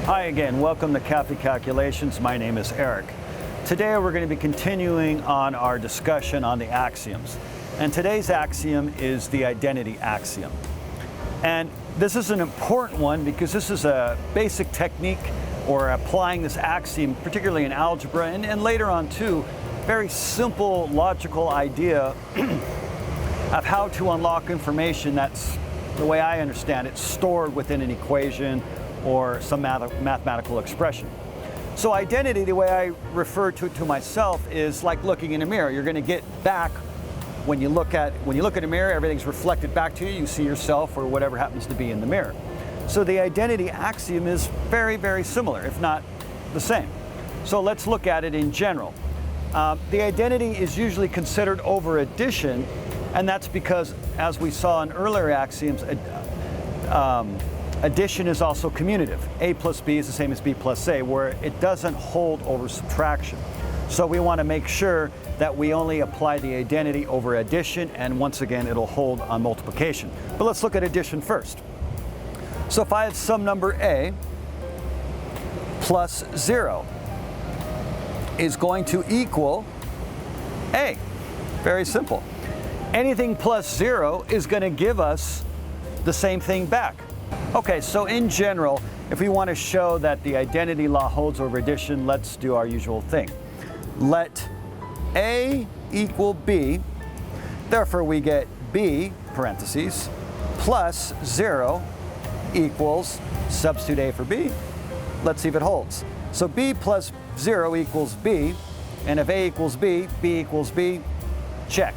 Hi again, welcome to Cafe Calculations. My name is Eric. Today we're going to be continuing on our discussion on the axioms. And today's axiom is the identity axiom. And this is an important one because this is a basic technique or applying this axiom, particularly in algebra and later on too, very simple logical idea of how to unlock information that's, the way I understand it, stored within an equation or some mathematical expression. So identity, the way I refer to it to myself, is like looking in a mirror. You're going to get back when you look at a mirror, everything's reflected back to you. You see yourself or whatever happens to be in the mirror. So the identity axiom is very, very similar, if not the same. So let's look at it in general. The identity is usually considered over addition, and that's because, as we saw in earlier axioms, addition is also commutative. A plus B is the same as B plus A, where it doesn't hold over subtraction. So we want to make sure that we only apply the identity over addition, and once again, it'll hold on multiplication. But let's look at addition first. So if I have some number A plus 0 is going to equal A. Very simple. Anything plus 0 is going to give us the same thing back. Okay, so in general, if we want to show that the identity law holds over addition, let's do our usual thing. Let A equal B, therefore we get B, parentheses, plus 0 equals, substitute A for B, let's see if it holds. So B plus 0 equals B, and if A equals B, B equals B, check.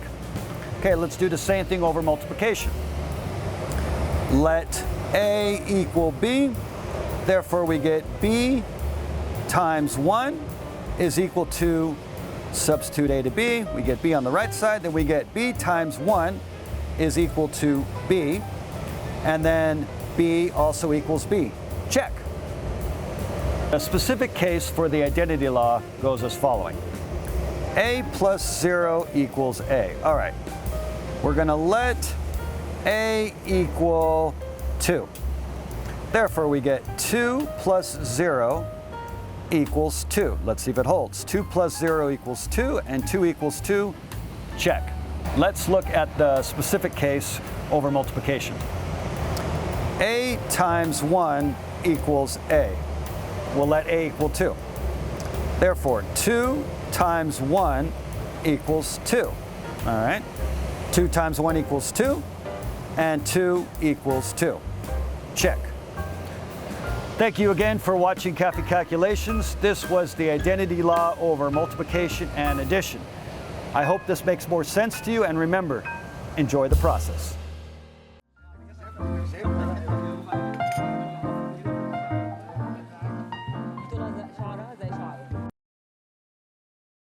Okay, let's do the same thing over multiplication. Let A equal B, therefore we get B times 1 is equal to, substitute A to B, we get B on the right side, then we get B times 1 is equal to B, and then B also equals B. Check. A specific case for the identity law goes as following. A plus 0 equals A. All right, we're going to let A equal 2. Therefore, we get 2 plus 0 equals 2. Let's see if it holds. 2 plus 0 equals 2, and 2 equals 2. Check. Let's look at the specific case over multiplication. A times 1 equals A. We'll let A equal 2. Therefore, 2 times 1 equals 2. All right? 2 times 1 equals 2, and 2 equals 2. Check. Thank you again for watching Cafe Calculations. This was the identity law over multiplication and addition. I hope this makes more sense to you, and remember, enjoy the process.